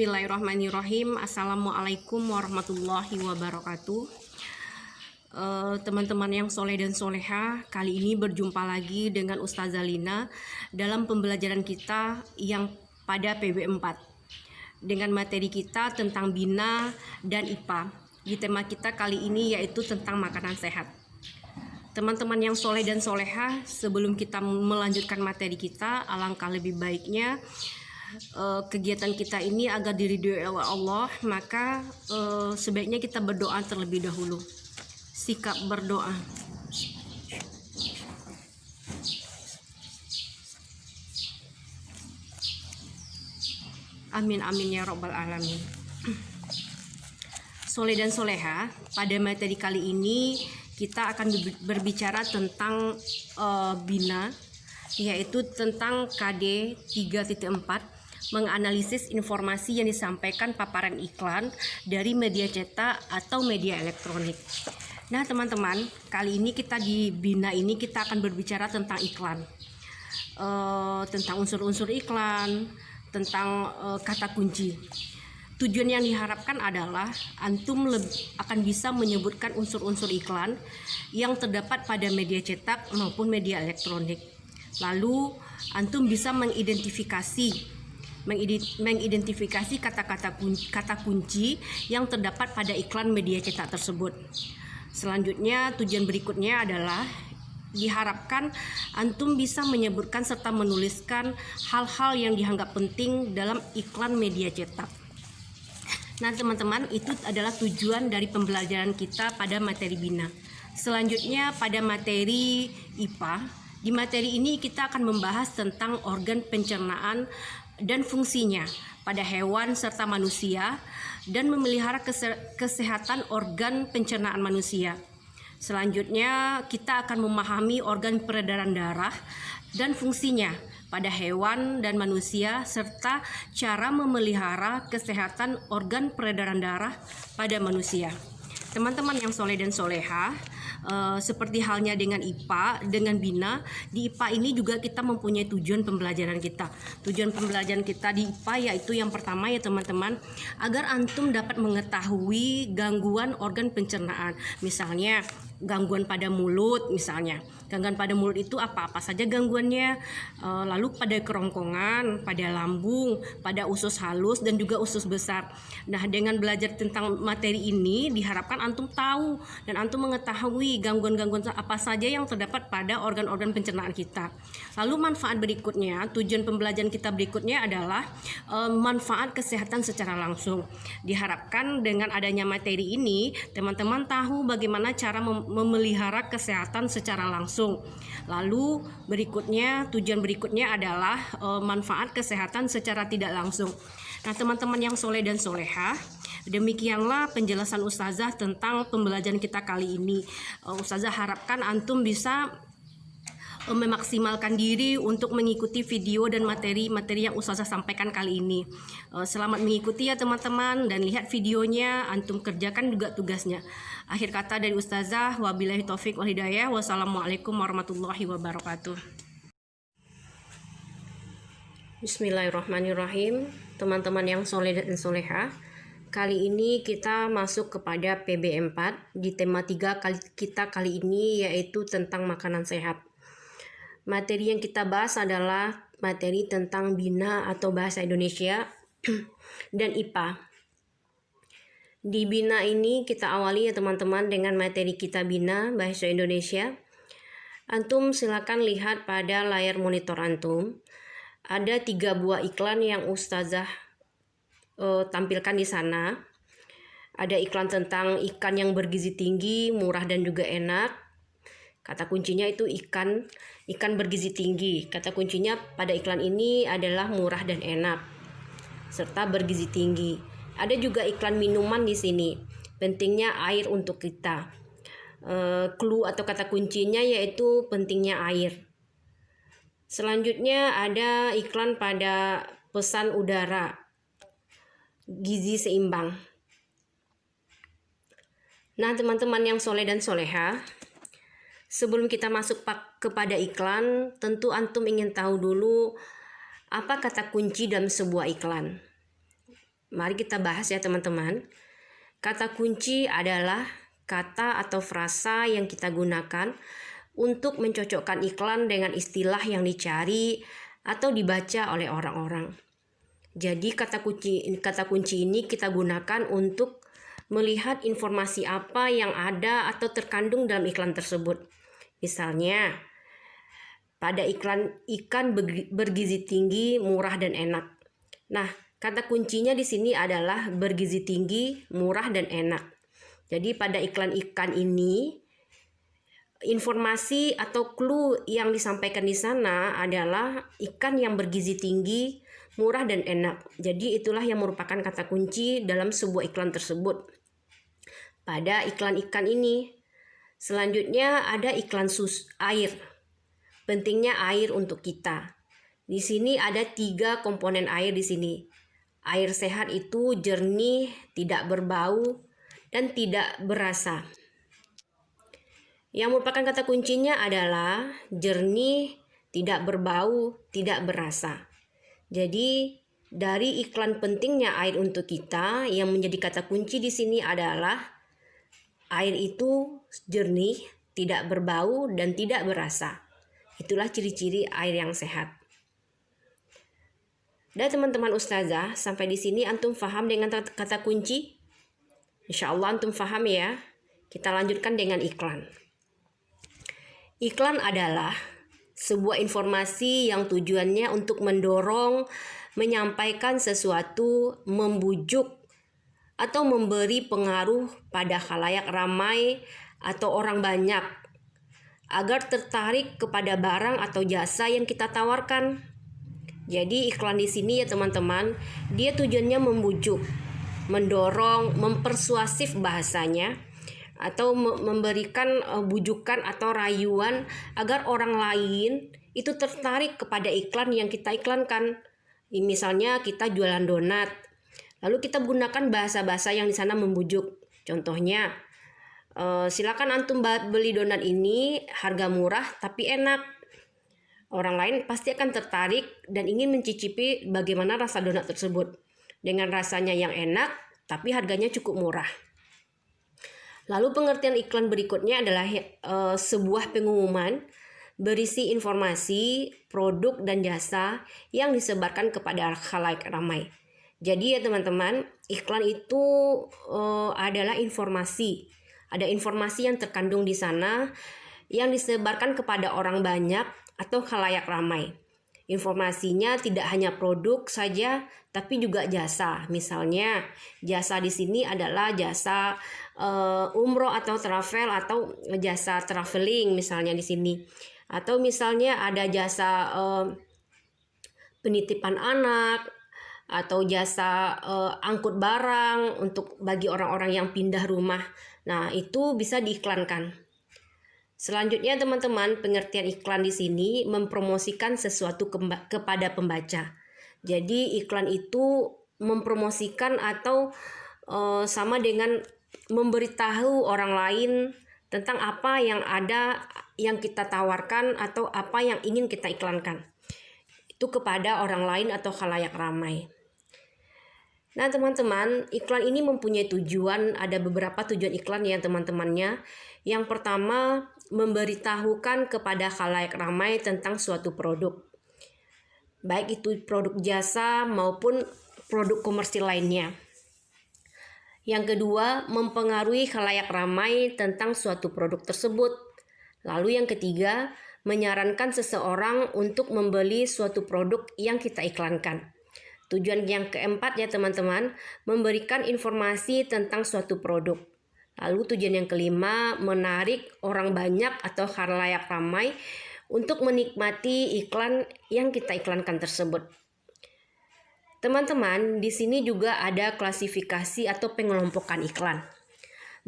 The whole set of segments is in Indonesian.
Bismillahirrahmanirrahim. Assalamualaikum warahmatullahi wabarakatuh. Teman-teman yang soleh dan soleha, kali ini berjumpa lagi dengan Ustazah Lina dalam pembelajaran kita yang pada PB4 dengan materi kita tentang Bina dan IPA. Di tema kita kali ini yaitu tentang makanan sehat. Teman-teman yang soleh dan soleha, sebelum kita melanjutkan materi kita, alangkah lebih baiknya kegiatan kita ini agar diridhoi oleh Allah, maka sebaiknya kita berdoa terlebih dahulu. Sikap berdoa. Amin amin ya robbal alamin. Soleh dan soleha, pada materi kali ini kita akan berbicara tentang Bina, yaitu tentang KD 3.4, menganalisis informasi yang disampaikan paparan iklan dari media cetak atau media elektronik. Nah teman-teman, kali ini kita di Bina ini kita akan berbicara tentang iklan, tentang unsur-unsur iklan, tentang kata kunci. Tujuan yang diharapkan adalah antum akan bisa menyebutkan unsur-unsur iklan yang terdapat pada media cetak maupun media elektronik. Lalu antum bisa mengidentifikasi kata kunci yang terdapat pada iklan media cetak tersebut. Selanjutnya, tujuan berikutnya adalah diharapkan antum bisa menyebutkan serta menuliskan hal-hal yang dianggap penting dalam iklan media cetak. Nah teman-teman, itu adalah tujuan dari pembelajaran kita pada materi Bina. Selanjutnya pada materi IPA, di materi ini kita akan membahas tentang organ pencernaan dan fungsinya pada hewan serta manusia dan memelihara kesehatan organ pencernaan manusia. Selanjutnya kita akan memahami organ peredaran darah dan fungsinya pada hewan dan manusia serta cara memelihara kesehatan organ peredaran darah pada manusia. Teman-teman yang soleh dan soleha, seperti halnya dengan IPA, dengan Bina, di IPA ini juga kita mempunyai tujuan pembelajaran kita. Tujuan pembelajaran kita di IPA yaitu yang pertama ya teman-teman, agar antum dapat mengetahui gangguan organ pencernaan. Misalnya gangguan pada mulut misalnya. Gangguan pada mulut itu apa saja gangguannya, lalu pada kerongkongan, pada lambung, pada usus halus dan juga usus besar. Nah dengan belajar tentang materi ini diharapkan antum tahu dan antum mengetahui gangguan-gangguan apa saja yang terdapat pada organ-organ pencernaan kita. Lalu manfaat berikutnya, tujuan pembelajaran kita berikutnya adalah manfaat kesehatan secara langsung. Diharapkan dengan adanya materi ini teman-teman tahu bagaimana cara memelihara kesehatan secara langsung. Lalu berikutnya, tujuan berikutnya adalah manfaat kesehatan secara tidak langsung. Nah teman-teman yang soleh dan soleha, demikianlah penjelasan Ustazah tentang pembelajaran kita kali ini. Ustazah harapkan antum bisa memaksimalkan diri untuk mengikuti video dan materi-materi yang Ustazah sampaikan kali ini. Selamat mengikuti ya teman-teman, dan lihat videonya, antum kerjakan juga tugasnya. Akhir kata dari Ustazah, wabillahi taufik wal hidayah. Wassalamualaikum warahmatullahi wabarakatuh. Bismillahirrahmanirrahim. Teman-teman yang soleh dan soleha, kali ini kita masuk kepada PB4 di tema 3 kita kali ini, yaitu tentang makanan sehat. Materi yang kita bahas adalah materi tentang Bina atau bahasa Indonesia dan IPA. Di Bina ini kita awali ya teman-teman dengan materi kita Bina bahasa Indonesia. Antum silakan lihat pada layar monitor antum. Ada 3 buah iklan yang Ustazah tampilkan di sana. Ada iklan tentang ikan yang bergizi tinggi, murah dan juga enak. Kata kuncinya itu ikan bergizi tinggi. Kata kuncinya pada iklan ini adalah murah dan enak serta bergizi tinggi. Ada juga iklan minuman di sini. Pentingnya air untuk kita. Clue atau kata kuncinya yaitu pentingnya air. Selanjutnya ada iklan pada pesan udara, gizi seimbang. Nah teman-teman yang soleh dan soleha, sebelum kita masuk kepada iklan, tentu antum ingin tahu dulu apa kata kunci dalam sebuah iklan. Mari kita bahas ya teman-teman. Kata kunci adalah kata atau frasa yang kita gunakan untuk mencocokkan iklan dengan istilah yang dicari atau dibaca oleh orang-orang. Jadi kata kunci ini kita gunakan untuk melihat informasi apa yang ada atau terkandung dalam iklan tersebut. Misalnya, pada iklan ikan bergizi tinggi, murah dan enak. Nah, kata kuncinya di sini adalah bergizi tinggi, murah dan enak. Jadi pada iklan ikan ini, informasi atau clue yang disampaikan di sana adalah ikan yang bergizi tinggi, murah dan enak. Jadi itulah yang merupakan kata kunci dalam sebuah iklan tersebut. Pada iklan ikan ini, selanjutnya ada iklan air. Pentingnya air untuk kita. Di sini ada 3 komponen air di sini. Air sehat itu jernih, tidak berbau, dan tidak berasa. Yang merupakan kata kuncinya adalah jernih, tidak berbau, tidak berasa. Jadi dari iklan pentingnya air untuk kita, yang menjadi kata kunci di sini adalah air itu jernih, tidak berbau, dan tidak berasa. Itulah ciri-ciri air yang sehat. Dan teman-teman ustazah, sampai di sini antum paham dengan kata kunci? Insya Allah antum paham ya. Kita lanjutkan dengan iklan. Iklan adalah sebuah informasi yang tujuannya untuk mendorong, menyampaikan sesuatu, membujuk, atau memberi pengaruh pada khalayak ramai atau orang banyak agar tertarik kepada barang atau jasa yang kita tawarkan. Jadi iklan di sini ya teman-teman, dia tujuannya membujuk, mendorong, mempersuasif bahasanya, atau memberikan bujukan atau rayuan agar orang lain itu tertarik kepada iklan yang kita iklankan. Misalnya kita jualan donat, lalu kita gunakan bahasa-bahasa yang di sana membujuk. Contohnya, silakan antum beli donat ini, harga murah tapi enak. Orang lain pasti akan tertarik dan ingin mencicipi bagaimana rasa donat tersebut. Dengan rasanya yang enak tapi harganya cukup murah. Lalu pengertian iklan berikutnya adalah sebuah pengumuman berisi informasi, produk dan jasa yang disebarkan kepada khalayak ramai. Jadi ya teman-teman, iklan itu adalah informasi. Ada informasi yang terkandung di sana yang disebarkan kepada orang banyak atau khalayak ramai. Informasinya tidak hanya produk saja, tapi juga jasa. Misalnya, jasa di sini adalah jasa umroh atau travel atau jasa traveling misalnya di sini. Atau misalnya ada jasa penitipan anak atau jasa angkut barang untuk bagi orang-orang yang pindah rumah. Nah, itu bisa diiklankan. Selanjutnya teman-teman, pengertian iklan di sini mempromosikan sesuatu kepada pembaca. Jadi iklan itu mempromosikan atau sama dengan memberitahu orang lain tentang apa yang ada yang kita tawarkan atau apa yang ingin kita iklankan. Itu kepada orang lain atau khalayak ramai. Nah teman-teman, iklan ini mempunyai tujuan, ada beberapa tujuan iklan ya teman-temannya. Yang pertama, memberitahukan kepada khalayak ramai tentang suatu produk. Baik itu produk jasa maupun produk komersil lainnya. Yang kedua, mempengaruhi khalayak ramai tentang suatu produk tersebut. Lalu yang ketiga, menyarankan seseorang untuk membeli suatu produk yang kita iklankan. Tujuan yang keempat ya teman-teman, memberikan informasi tentang suatu produk. Lalu tujuan yang kelima, menarik orang banyak atau khalayak ramai untuk menikmati iklan yang kita iklankan tersebut. Teman-teman, di sini juga ada klasifikasi atau pengelompokan iklan.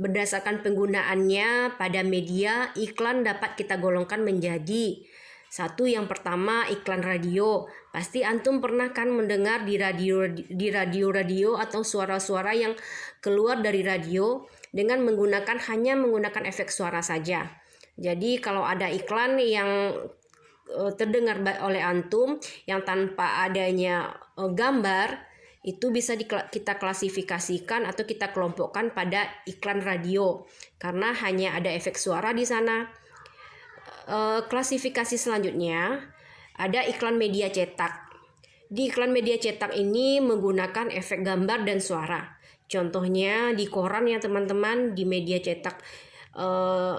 Berdasarkan penggunaannya pada media, iklan dapat kita golongkan menjadi satu, yang pertama iklan radio. Pasti antum pernah kan mendengar di radio atau suara-suara yang keluar dari radio dengan hanya menggunakan efek suara saja. Jadi kalau ada iklan yang terdengar oleh antum yang tanpa adanya gambar, Itu bisa kita klasifikasikan atau kita kelompokkan pada iklan radio karena hanya ada efek suara di sana. Klasifikasi selanjutnya ada iklan media cetak. Di iklan media cetak ini menggunakan efek gambar dan suara. Contohnya di koran ya teman-teman, di media cetak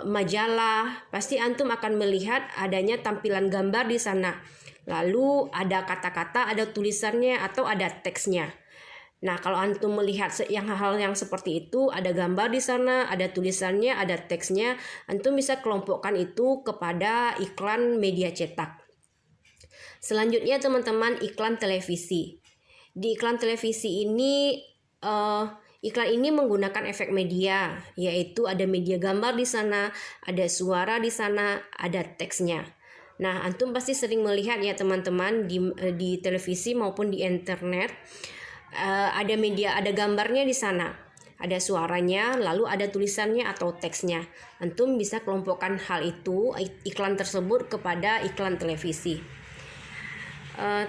majalah, pasti antum akan melihat adanya tampilan gambar di sana. Lalu ada kata-kata, ada tulisannya atau ada teksnya. Nah, kalau antum melihat hal yang seperti itu, ada gambar di sana, ada tulisannya, ada teksnya, antum bisa kelompokkan itu kepada iklan media cetak. Selanjutnya teman-teman, iklan televisi. Di iklan televisi ini iklan ini menggunakan efek media, yaitu ada media gambar di sana, ada suara di sana, ada teksnya. Nah, antum pasti sering melihat ya teman-teman di televisi maupun di internet, ada media, ada gambarnya di sana, ada suaranya, lalu ada tulisannya atau teksnya. Antum bisa kelompokkan hal itu, iklan tersebut kepada iklan televisi.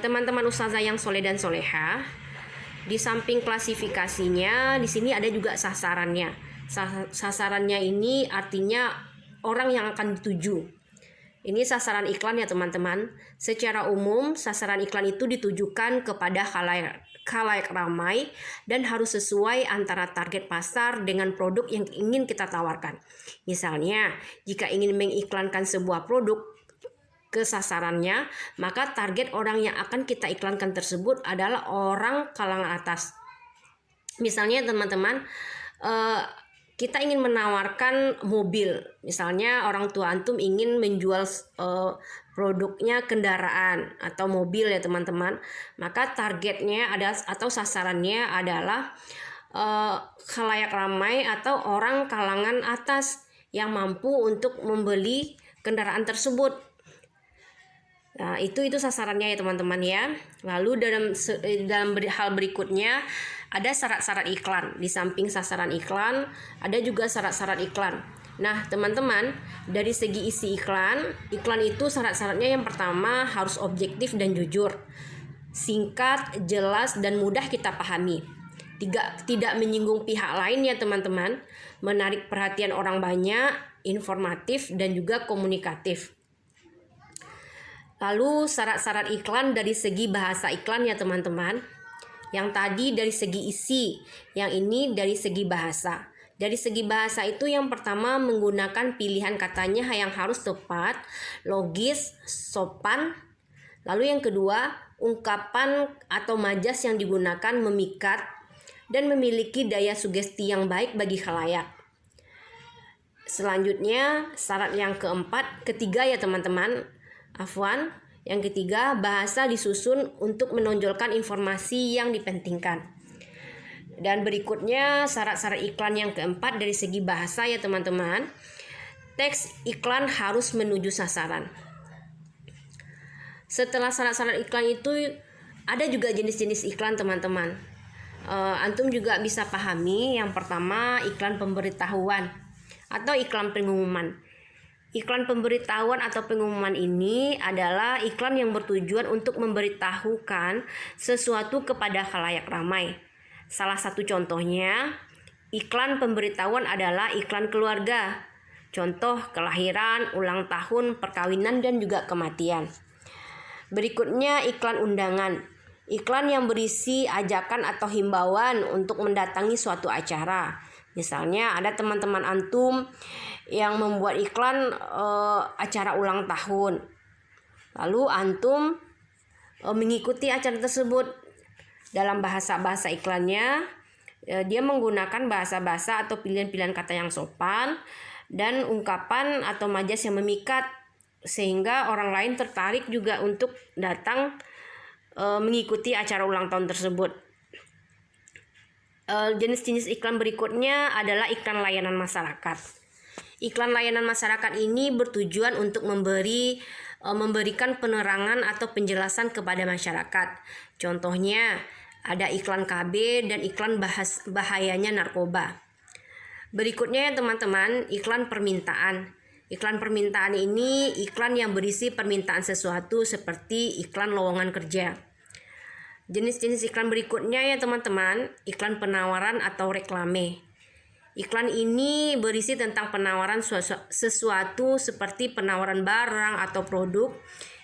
Teman-teman ustazah yang soleh dan soleha, di samping klasifikasinya, di sini ada juga sasarannya. Sasarannya ini artinya orang yang akan dituju. Ini sasaran iklan ya teman-teman. Secara umum sasaran iklan itu ditujukan kepada khalayak ramai dan harus sesuai antara target pasar dengan produk yang ingin kita tawarkan. Misalnya, jika ingin mengiklankan sebuah produk ke sasarannya, maka target orang yang akan kita iklankan tersebut adalah orang kalangan atas. Misalnya teman-teman, kita ingin menawarkan mobil, misalnya orang tua antum ingin menjual produknya kendaraan atau mobil ya teman-teman, maka targetnya atau sasarannya adalah khalayak ramai atau orang kalangan atas yang mampu untuk membeli kendaraan tersebut. Nah, itu sasarannya ya teman-teman ya. Lalu dalam hal berikutnya ada syarat-syarat iklan. Di samping sasaran iklan, ada juga syarat-syarat iklan. Nah, teman-teman, dari segi isi iklan itu syarat-syaratnya yang pertama harus objektif dan jujur. Singkat, jelas, dan mudah kita pahami. Tidak menyinggung pihak lain ya teman-teman. Menarik perhatian orang banyak, informatif, dan juga komunikatif. Lalu syarat-syarat iklan dari segi bahasa iklan ya teman-teman. Yang tadi dari segi isi, yang ini dari segi bahasa. Dari segi bahasa itu yang pertama menggunakan pilihan katanya yang harus tepat, logis, sopan. Lalu yang kedua, ungkapan atau majas yang digunakan memikat dan memiliki daya sugesti yang baik bagi khalayak. Selanjutnya, syarat yang ketiga ya teman-teman. Yang ketiga, bahasa disusun untuk menonjolkan informasi yang dipentingkan. Dan berikutnya syarat-syarat iklan yang keempat dari segi bahasa ya teman-teman. Teks iklan harus menuju sasaran. Setelah syarat-syarat iklan itu ada juga jenis-jenis iklan teman-teman. Antum juga bisa pahami. Yang pertama, iklan pemberitahuan atau iklan pengumuman. Iklan pemberitahuan atau pengumuman ini adalah iklan yang bertujuan untuk memberitahukan sesuatu kepada khalayak ramai. Salah satu contohnya, iklan pemberitahuan adalah iklan keluarga. Contoh kelahiran, ulang tahun, perkawinan, dan juga kematian. Berikutnya iklan undangan. Iklan yang berisi ajakan atau himbauan untuk mendatangi suatu acara. Misalnya ada teman-teman antum yang membuat iklan acara ulang tahun. Lalu antum mengikuti acara tersebut. Dalam bahasa-bahasa iklannya, dia menggunakan bahasa-bahasa atau pilihan-pilihan kata yang sopan dan ungkapan atau majas yang memikat sehingga orang lain tertarik juga untuk datang mengikuti acara ulang tahun tersebut. Jenis-jenis iklan berikutnya adalah iklan layanan masyarakat. Iklan layanan masyarakat ini bertujuan untuk memberikan penerangan atau penjelasan kepada masyarakat. Contohnya ada iklan KB dan iklan bahayanya narkoba. Berikutnya teman-teman, iklan permintaan. Iklan permintaan ini iklan yang berisi permintaan sesuatu seperti iklan lowongan kerja. Jenis-jenis iklan berikutnya ya teman-teman, iklan penawaran atau reklame. Iklan ini berisi tentang penawaran sesuatu seperti penawaran barang atau produk.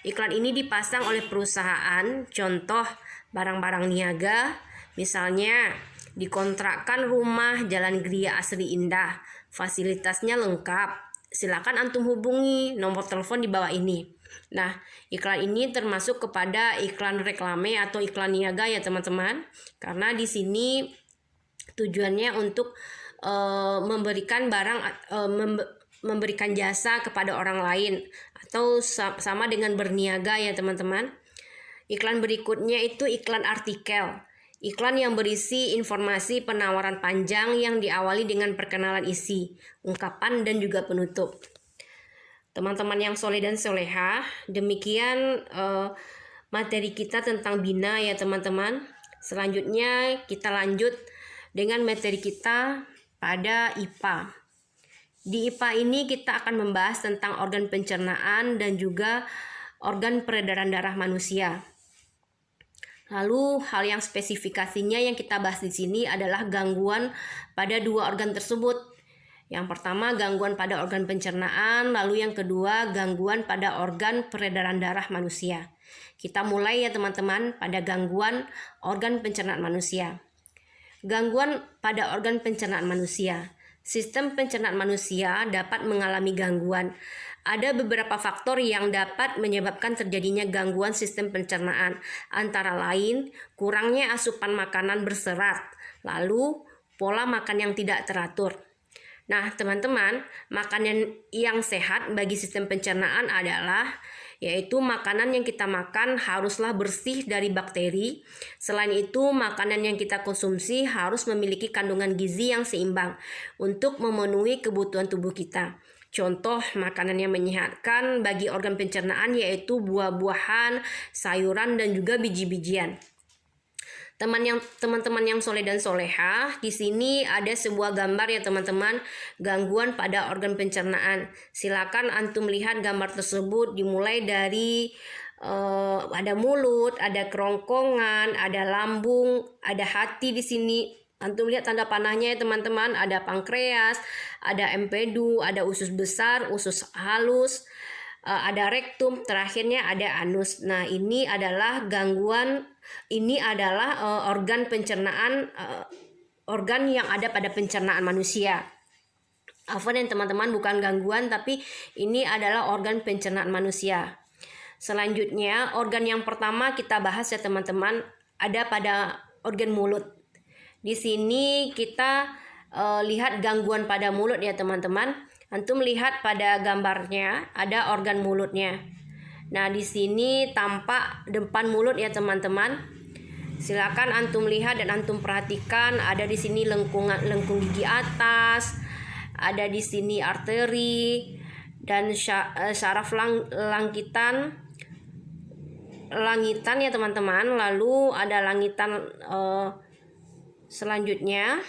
Iklan ini dipasang oleh perusahaan, contoh barang-barang niaga, misalnya dikontrakkan rumah Jalan Gria Asri Indah, fasilitasnya lengkap. Silakan antum hubungi nomor telepon di bawah ini. Nah, iklan ini termasuk kepada iklan reklame atau iklan niaga ya teman-teman. Karena di sini tujuannya untuk memberikan barang, memberikan jasa kepada orang lain atau sama dengan berniaga ya teman-teman. Iklan berikutnya itu iklan artikel. Iklan yang berisi informasi penawaran panjang yang diawali dengan perkenalan isi, ungkapan, dan juga penutup. Teman-teman yang soleh dan soleha, demikian materi kita tentang bina ya teman-teman. Selanjutnya kita lanjut dengan materi kita pada IPA. Di IPA ini kita akan membahas tentang organ pencernaan dan juga organ peredaran darah manusia. Lalu hal yang spesifikasinya yang kita bahas di sini adalah gangguan pada dua organ tersebut. Yang pertama gangguan pada organ pencernaan, lalu yang kedua gangguan pada organ peredaran darah manusia. Kita mulai ya teman-teman pada gangguan organ pencernaan manusia. Gangguan pada organ pencernaan manusia. Sistem pencernaan manusia dapat mengalami gangguan. Ada beberapa faktor yang dapat menyebabkan terjadinya gangguan sistem pencernaan, antara lain kurangnya asupan makanan berserat, lalu pola makan yang tidak teratur. Nah, teman-teman, makanan yang sehat bagi sistem pencernaan adalah yaitu makanan yang kita makan haruslah bersih dari bakteri. Selain itu, makanan yang kita konsumsi harus memiliki kandungan gizi yang seimbang untuk memenuhi kebutuhan tubuh kita. Contoh makanan yang menyehatkan bagi organ pencernaan yaitu buah-buahan, sayuran, dan juga biji-bijian. Teman-teman yang soleh dan soleha, di sini ada sebuah gambar ya teman-teman, gangguan pada organ pencernaan. Silakan antum lihat gambar tersebut, dimulai dari ada mulut, ada kerongkongan, ada lambung, ada hati di sini. Antum lihat tanda panahnya ya teman-teman, ada pankreas, ada empedu, ada usus besar, usus halus, ada rektum, terakhirnya ada anus. Nah, ini adalah gangguan, ini adalah organ pencernaan, organ yang ada pada pencernaan manusia. Afwan ya teman-teman, bukan gangguan tapi ini adalah organ pencernaan manusia. Selanjutnya, organ yang pertama kita bahas ya teman-teman, ada pada organ mulut. Di sini kita lihat gangguan pada mulut ya teman-teman. Antum lihat pada gambarnya ada organ mulutnya. Nah, di sini tampak depan mulut ya teman-teman. Silakan antum lihat dan antum perhatikan, ada di sini lengkung gigi atas, ada di sini arteri dan syaraf langitan ya teman-teman. Lalu ada langitan selanjutnya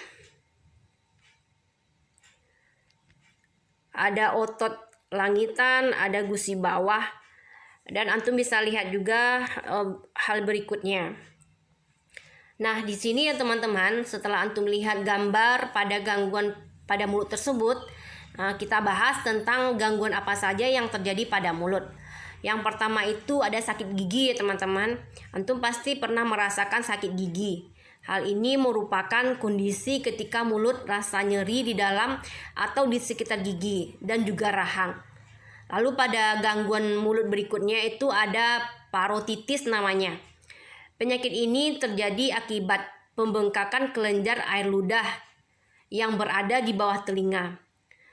ada otot langitan, ada gusi bawah, dan antum bisa lihat juga hal berikutnya. Nah, di sini ya teman-teman, setelah antum lihat gambar pada gangguan pada mulut tersebut, kita bahas tentang gangguan apa saja yang terjadi pada mulut. Yang pertama itu ada sakit gigi ya teman-teman. Antum pasti pernah merasakan sakit gigi. Hal ini merupakan kondisi ketika mulut rasa nyeri di dalam atau di sekitar gigi dan juga rahang. Lalu pada gangguan mulut berikutnya itu ada parotitis namanya. Penyakit ini terjadi akibat pembengkakan kelenjar air ludah yang berada di bawah telinga.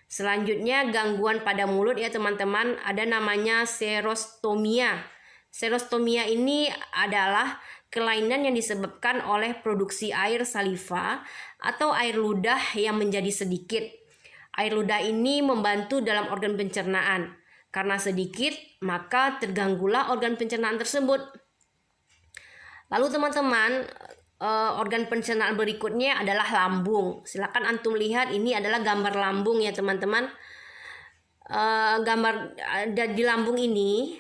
Selanjutnya gangguan pada mulut ya teman-teman, ada namanya serostomia. Serostomia ini adalah kelainan yang disebabkan oleh produksi air saliva atau air ludah yang menjadi sedikit. Air ludah ini membantu dalam organ pencernaan. Karena sedikit, maka terganggulah organ pencernaan tersebut. Lalu teman-teman, organ pencernaan berikutnya adalah lambung. Silakan antum lihat, ini adalah gambar lambung ya teman-teman. Gambar di lambung ini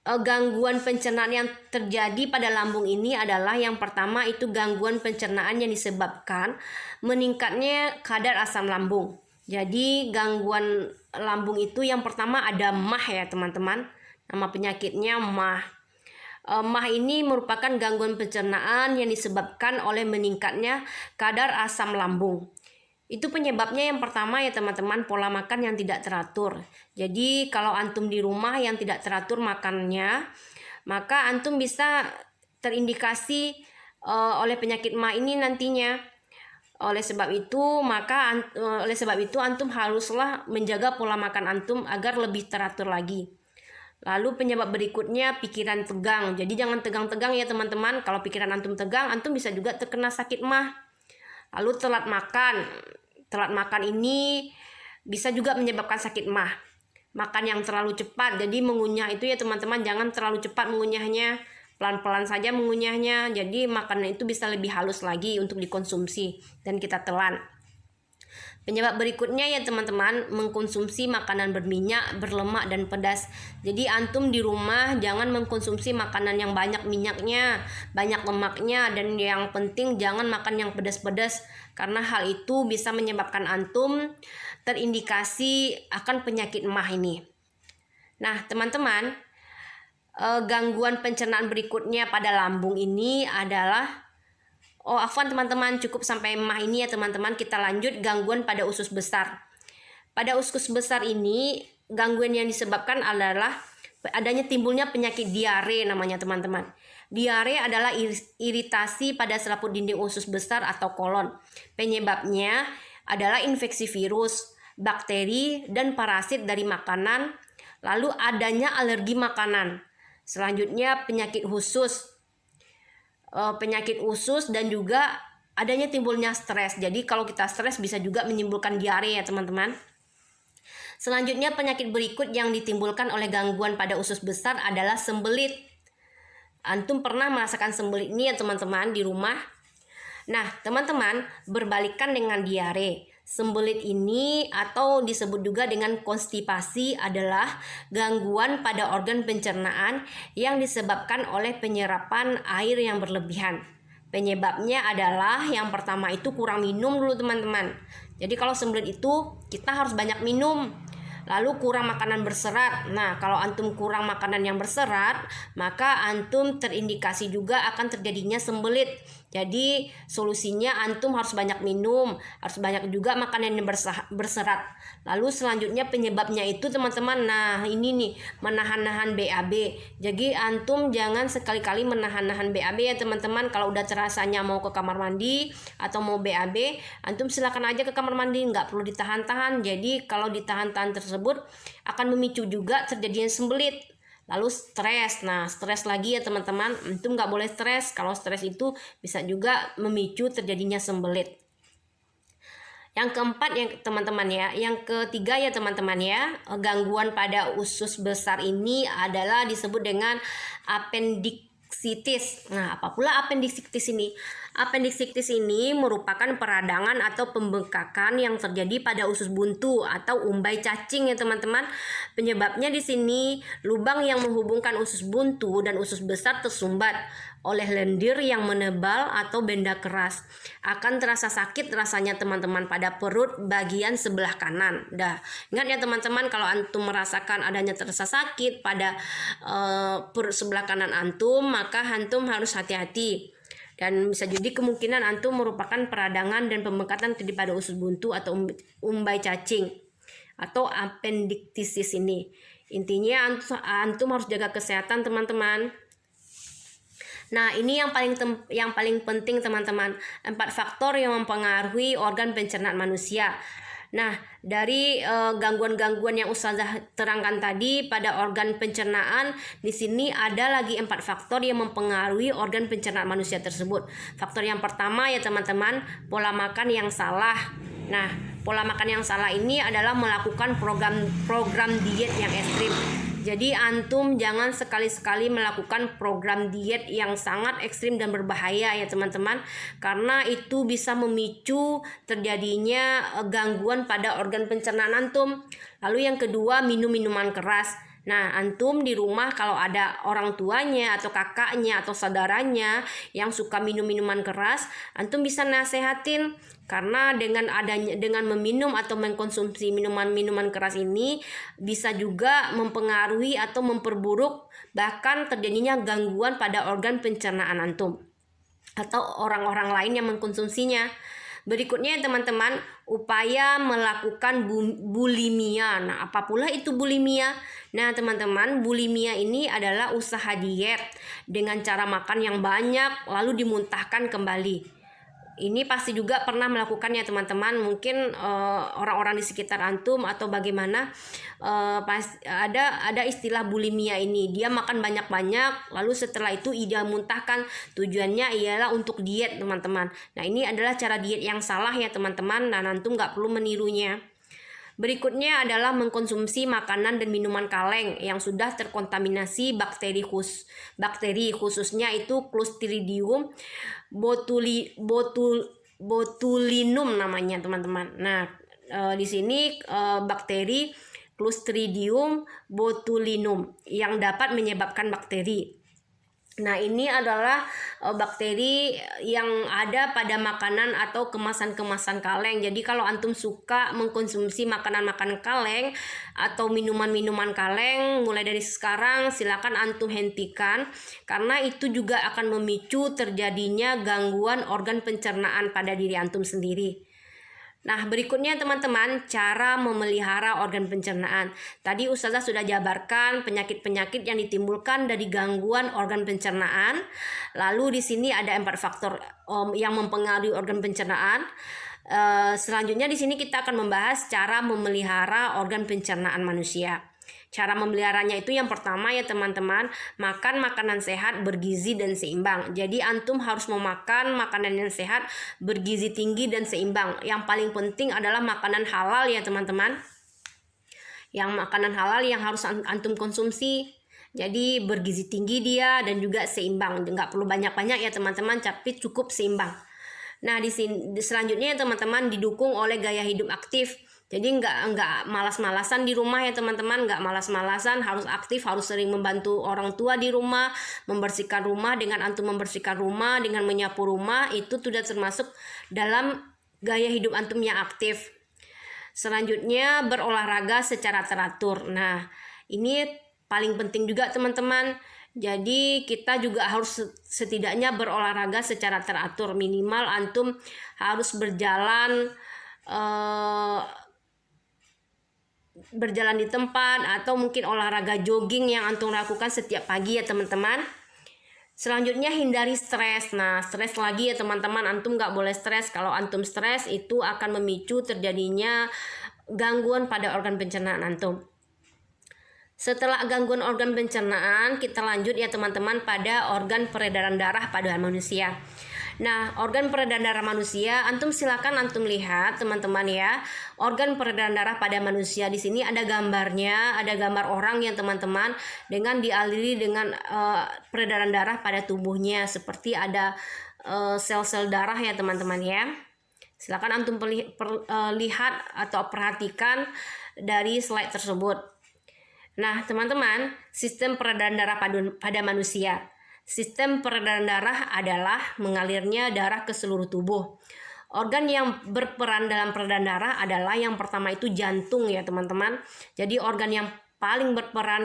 gangguan pencernaan yang terjadi pada lambung ini adalah yang pertama itu gangguan pencernaan yang disebabkan meningkatnya kadar asam lambung. Jadi gangguan lambung itu yang pertama ada MAH ya teman-teman. Nama penyakitnya MAH. MAH ini merupakan gangguan pencernaan yang disebabkan oleh meningkatnya kadar asam lambung. Itu penyebabnya yang pertama ya teman-teman, pola makan yang tidak teratur. Jadi kalau antum di rumah yang tidak teratur makannya, maka antum bisa terindikasi oleh penyakit MAH ini nantinya. Oleh sebab itu antum haruslah menjaga pola makan antum agar lebih teratur lagi. Lalu penyebab berikutnya pikiran tegang. Jadi jangan tegang-tegang ya teman-teman. Kalau pikiran antum tegang, antum bisa juga terkena sakit MAH. Lalu telat makan. Telat makan ini bisa juga menyebabkan sakit MAH. Makan yang terlalu cepat, jadi mengunyah itu ya teman-teman, jangan terlalu cepat mengunyahnya, pelan-pelan saja mengunyahnya. Jadi makanan itu bisa lebih halus lagi untuk dikonsumsi dan kita telan. Penyebab berikutnya ya teman-teman, mengkonsumsi makanan berminyak, berlemak dan pedas. Jadi antum di rumah jangan mengkonsumsi makanan yang banyak minyaknya, banyak lemaknya, dan yang penting jangan makan yang pedas-pedas karena hal itu bisa menyebabkan antum terindikasi akan penyakit MAH ini. Nah, teman-teman, gangguan pencernaan berikutnya pada lambung ini adalah afwan teman-teman, cukup sampai MAH ini ya teman-teman. Kita lanjut gangguan pada usus besar. Pada usus besar ini gangguan yang disebabkan adalah adanya timbulnya penyakit diare namanya teman-teman. Diare adalah iritasi pada selaput dinding usus besar atau kolon. Penyebabnya adalah infeksi virus, bakteri, dan parasit dari makanan. Lalu adanya alergi makanan. Selanjutnya penyakit usus dan juga adanya timbulnya stres. Jadi kalau kita stres bisa juga menimbulkan diare ya teman-teman. Selanjutnya penyakit berikut yang ditimbulkan oleh gangguan pada usus besar adalah sembelit. Antum pernah merasakan sembelit ini ya teman-teman di rumah? Nah teman-teman, berbalikan dengan diare. Sembelit ini atau disebut juga dengan konstipasi adalah gangguan pada organ pencernaan yang disebabkan oleh penyerapan air yang berlebihan. Penyebabnya adalah yang pertama itu kurang minum dulu teman-teman. Jadi kalau sembelit itu kita harus banyak minum. Lalu kurang makanan berserat. Nah, kalau antum kurang makanan yang berserat, maka antum terindikasi juga akan terjadinya sembelit. Jadi solusinya antum harus banyak minum, harus banyak juga makanan yang berserat. Lalu selanjutnya penyebabnya itu teman-teman, nah ini nih, menahan-nahan BAB. Jadi antum jangan sekali-kali menahan-nahan BAB ya teman-teman. Kalau udah terasanya mau ke kamar mandi atau mau BAB, antum silakan aja ke kamar mandi, nggak perlu ditahan-tahan. Jadi kalau ditahan-tahan tersebut akan memicu juga terjadinya sembelit. Lalu stres. Nah, stres lagi ya teman-teman. Antum nggak boleh stres. Kalau stres itu bisa juga memicu terjadinya sembelit. Yang keempat ya teman-teman ya. Yang ketiga ya teman-teman ya. Gangguan pada usus besar ini adalah disebut dengan appendicitis. Nah, apa pula appendicitis ini? Appendicitis ini merupakan peradangan atau pembengkakan yang terjadi pada usus buntu atau umbai cacing ya teman-teman. Penyebabnya di sini lubang yang menghubungkan usus buntu dan usus besar tersumbat oleh lendir yang menebal atau benda keras. Akan terasa sakit rasanya teman-teman pada perut bagian sebelah kanan. Ingat ya teman-teman, kalau antum merasakan adanya terasa sakit pada perut sebelah kanan antum, maka antum harus hati-hati. Dan bisa jadi kemungkinan antum merupakan peradangan dan pembengkakan pada usus buntu atau umbai cacing atau appendicitis ini. Intinya antum harus jaga kesehatan teman-teman. Nah, ini yang paling penting teman-teman. 4 faktor yang mempengaruhi organ pencernaan manusia. Nah, dari gangguan-gangguan yang Ustazah terangkan tadi pada organ pencernaan, di sini ada lagi 4 faktor yang mempengaruhi organ pencernaan manusia tersebut. Faktor yang pertama ya teman-teman, pola makan yang salah. Nah, pola makan yang salah ini adalah melakukan program diet yang ekstrim. Jadi antum jangan sekali-sekali melakukan program diet yang sangat ekstrim dan berbahaya ya teman-teman, karena itu bisa memicu terjadinya gangguan pada organ pencernaan antum. Lalu yang kedua, minum minuman keras. Nah, antum di rumah kalau ada orang tuanya atau kakaknya atau saudaranya yang suka minum minuman keras, antum bisa nasehatin, karena dengan meminum atau mengkonsumsi minuman-minuman keras ini bisa juga mempengaruhi atau memperburuk bahkan terjadinya gangguan pada organ pencernaan antum atau orang-orang lain yang mengkonsumsinya. Berikutnya teman-teman, upaya melakukan bulimia. Nah, apa pula itu bulimia? Nah, teman-teman, bulimia ini adalah usaha diet dengan cara makan yang banyak lalu dimuntahkan kembali. Ini pasti juga pernah melakukannya teman-teman. Mungkin orang-orang di sekitar antum atau bagaimana, ada istilah bulimia ini. Dia makan banyak-banyak lalu setelah itu dia muntahkan. Tujuannya ialah untuk diet teman-teman. Nah, ini adalah cara diet yang salah ya teman-teman, dan antum nggak perlu menirunya. Berikutnya adalah mengkonsumsi makanan dan minuman kaleng yang sudah terkontaminasi bakteri, khususnya itu Clostridium botulinum namanya teman-teman. Nah, di sini bakteri Clostridium botulinum yang dapat menyebabkan bakteri. Nah, ini adalah bakteri yang ada pada makanan atau kemasan-kemasan kaleng. Jadi kalau antum suka mengkonsumsi makanan-makanan kaleng atau minuman-minuman kaleng, mulai dari sekarang silakan antum hentikan, karena itu juga akan memicu terjadinya gangguan organ pencernaan pada diri antum sendiri. Nah, berikutnya teman-teman, cara memelihara organ pencernaan. Tadi Ustazah sudah jabarkan penyakit-penyakit yang ditimbulkan dari gangguan organ pencernaan. Lalu di sini ada 4 faktor yang mempengaruhi organ pencernaan. Selanjutnya di sini kita akan membahas cara memelihara organ pencernaan manusia. Cara memeliharanya itu yang pertama ya teman-teman, makan makanan sehat, bergizi dan seimbang. Jadi antum harus memakan makanan yang sehat, bergizi tinggi dan seimbang. Yang paling penting adalah makanan halal ya teman-teman. Yang makanan halal yang harus antum konsumsi. Jadi bergizi tinggi dia dan juga seimbang. Nggak perlu banyak-banyak ya teman-teman, tapi cukup seimbang. Nah, di sini selanjutnya ya teman-teman, didukung oleh gaya hidup aktif. Jadi nggak malas-malasan di rumah ya teman-teman, nggak malas-malasan, harus aktif, harus sering membantu orang tua di rumah, membersihkan rumah. Dengan antum membersihkan rumah, dengan menyapu rumah, itu sudah termasuk dalam gaya hidup antum yang aktif. Selanjutnya berolahraga secara teratur. Nah, ini paling penting juga teman-teman. Jadi kita juga harus setidaknya berolahraga secara teratur. Minimal antum harus berjalan di tempat, atau mungkin olahraga jogging yang antum lakukan setiap pagi ya teman-teman. Selanjutnya hindari stres. Nah, stres lagi ya teman-teman, antum nggak boleh stres. Kalau antum stres itu akan memicu terjadinya gangguan pada organ pencernaan antum. Setelah gangguan organ pencernaan, kita lanjut ya teman-teman pada organ peredaran darah pada manusia. Nah, organ peredaran darah manusia, antum silakan antum lihat teman-teman ya. Organ peredaran darah pada manusia, di sini ada gambarnya, ada gambar orang yang teman-teman dengan dialiri dengan peredaran darah pada tubuhnya, seperti ada sel-sel darah ya teman-teman ya. Silakan antum lihat atau perhatikan dari slide tersebut. Nah, teman-teman, sistem peredaran darah pada manusia. Sistem peredaran darah adalah mengalirnya darah ke seluruh tubuh. Organ yang berperan dalam peredaran darah adalah yang pertama itu jantung ya teman-teman. Jadi organ yang paling berperan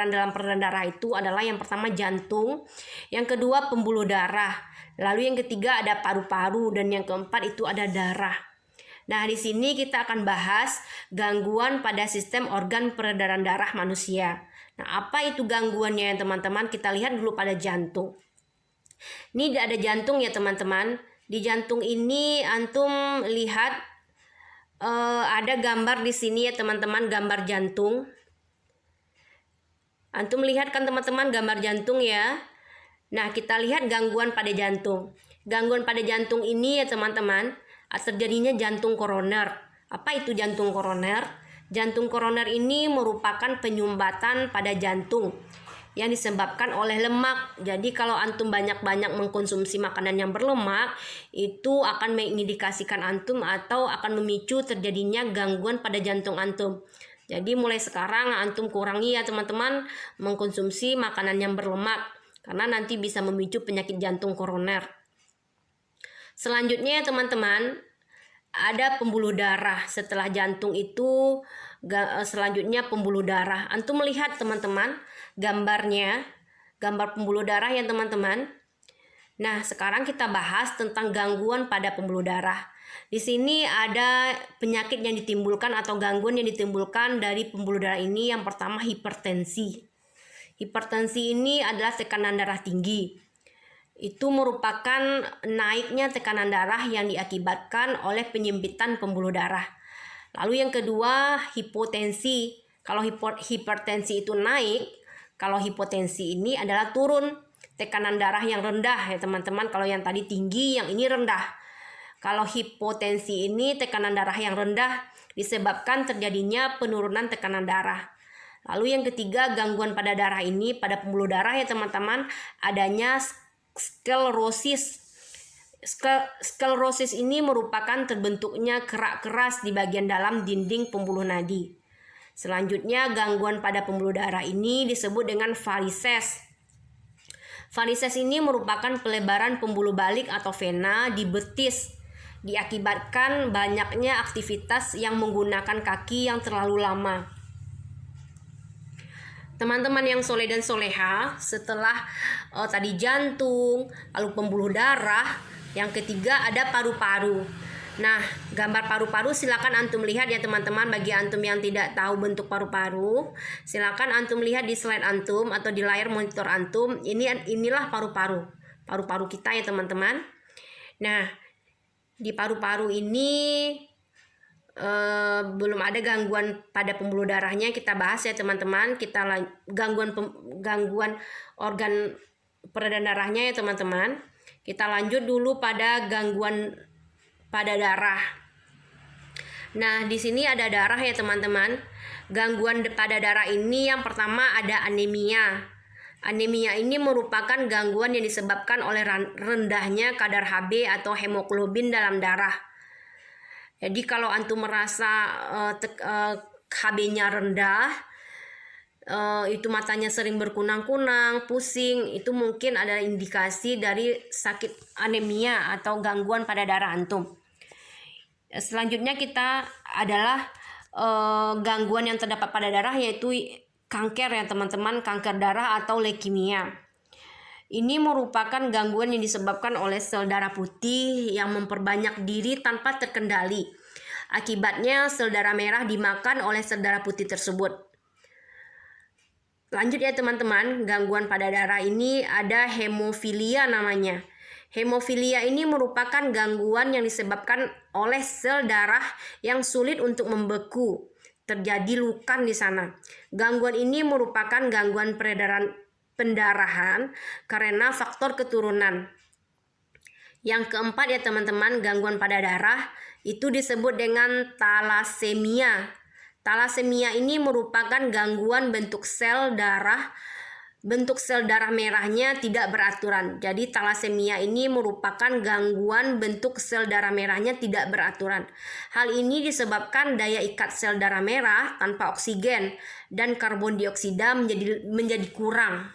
dalam peredaran darah itu adalah yang pertama jantung, yang kedua pembuluh darah, lalu yang ketiga ada paru-paru, dan yang keempat itu ada darah. Nah, di sini kita akan bahas gangguan pada sistem organ peredaran darah manusia. Nah, apa itu gangguannya ya teman-teman? Kita lihat dulu pada jantung. Ini ada jantung ya teman-teman. Di jantung ini antum lihat ada gambar di sini ya teman-teman, gambar jantung. Antum lihat kan teman-teman gambar jantung ya. Nah, kita lihat gangguan pada jantung. Gangguan pada jantung ini ya teman-teman, terjadinya jantung koroner. Apa itu jantung koroner? Jantung koroner ini merupakan penyumbatan pada jantung yang disebabkan oleh lemak. Jadi kalau antum banyak-banyak mengkonsumsi makanan yang berlemak, itu akan mengindikasikan antum atau akan memicu terjadinya gangguan pada jantung antum. Jadi mulai sekarang antum kurangi ya teman-teman mengkonsumsi makanan yang berlemak, karena nanti bisa memicu penyakit jantung koroner. Selanjutnya teman-teman, ada pembuluh darah. Setelah jantung itu selanjutnya pembuluh darah. Antum melihat teman-teman gambarnya, gambar pembuluh darah ya teman-teman. Nah, sekarang kita bahas tentang gangguan pada pembuluh darah. Di sini ada penyakit yang ditimbulkan atau gangguan yang ditimbulkan dari pembuluh darah ini. Yang pertama hipertensi. Hipertensi ini adalah tekanan darah tinggi. Itu merupakan naiknya tekanan darah yang diakibatkan oleh penyempitan pembuluh darah. Lalu yang kedua, hipotensi. Kalau hipertensi itu naik, kalau hipotensi ini adalah turun tekanan darah yang rendah ya teman-teman. Kalau yang tadi tinggi, yang ini rendah. Kalau hipotensi ini tekanan darah yang rendah disebabkan terjadinya penurunan tekanan darah. Lalu yang ketiga, gangguan pada darah ini, pada pembuluh darah ya teman-teman, adanya sklerosis. Sklerosis ini merupakan terbentuknya kerak keras di bagian dalam dinding pembuluh nadi. Selanjutnya, gangguan pada pembuluh darah ini disebut dengan varises. Varises ini merupakan pelebaran pembuluh balik atau vena di betis, diakibatkan banyaknya aktivitas yang menggunakan kaki yang terlalu lama. Teman-teman yang soleh dan soleha, setelah tadi jantung, lalu pembuluh darah, yang ketiga ada paru-paru. Nah, gambar paru-paru silakan antum lihat ya teman-teman. Bagi antum yang tidak tahu bentuk paru-paru, silakan antum lihat di slide antum atau di layar monitor antum. Inilah paru-paru. Paru-paru kita ya teman-teman. Nah, di paru-paru ini belum ada gangguan pada pembuluh darahnya, kita bahas ya teman-teman. Kita gangguan organ peredaran darahnya ya teman-teman. Kita lanjut dulu pada gangguan pada darah. Nah, di sini ada darah ya teman-teman. Gangguan pada darah ini yang pertama ada anemia. Anemia ini merupakan gangguan yang disebabkan oleh rendahnya kadar Hb atau hemoglobin dalam darah. Jadi kalau antum merasa Hb-nya rendah, itu matanya sering berkunang-kunang, pusing, itu mungkin ada indikasi dari sakit anemia atau gangguan pada darah antum. Selanjutnya kita adalah gangguan yang terdapat pada darah, yaitu kanker ya teman-teman, kanker darah atau leukemia. Ini merupakan gangguan yang disebabkan oleh sel darah putih yang memperbanyak diri tanpa terkendali. Akibatnya sel darah merah dimakan oleh sel darah putih tersebut. Lanjut ya teman-teman, gangguan pada darah ini ada hemofilia namanya. Hemofilia ini merupakan gangguan yang disebabkan oleh sel darah yang sulit untuk membeku. Terjadi luka di sana. Gangguan ini merupakan gangguan peredaran pendarahan karena faktor keturunan. Yang keempat ya teman-teman, gangguan pada darah itu disebut dengan talasemia. Talasemia ini merupakan gangguan bentuk sel darah merahnya tidak beraturan. Jadi talasemia ini merupakan gangguan bentuk sel darah merahnya tidak beraturan. Hal ini disebabkan daya ikat sel darah merah tanpa oksigen dan karbon dioksida menjadi kurang.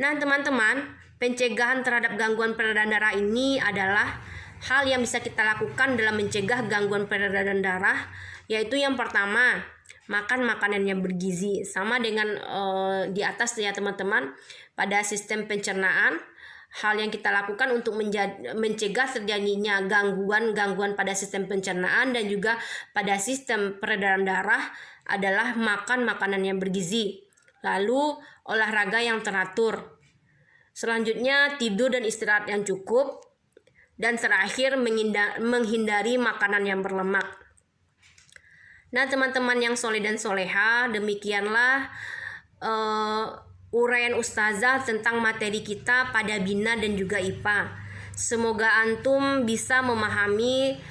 Nah teman-teman, pencegahan terhadap gangguan peredaran darah ini adalah hal yang bisa kita lakukan dalam mencegah gangguan peredaran darah, yaitu yang pertama, makan makanan yang bergizi. Sama dengan di atas ya teman-teman, pada sistem pencernaan, hal yang kita lakukan untuk mencegah terjadinya gangguan pada sistem pencernaan dan juga pada sistem peredaran darah adalah makan makanan yang bergizi. Lalu olahraga yang teratur. Selanjutnya tidur dan istirahat yang cukup. Dan terakhir menghindari makanan yang berlemak. Nah teman-teman yang soleh dan soleha, demikianlah uraian ustazah tentang materi kita pada Bina dan juga IPA. Semoga antum bisa memahami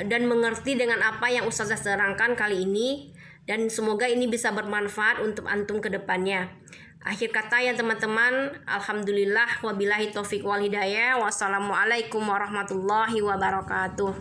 dan mengerti dengan apa yang ustazah terangkan kali ini. Dan semoga ini bisa bermanfaat untuk antum ke depannya. Akhir kata ya teman-teman, alhamdulillah wabillahi taufiq wal hidayah. Wassalamualaikum warahmatullahi wabarakatuh.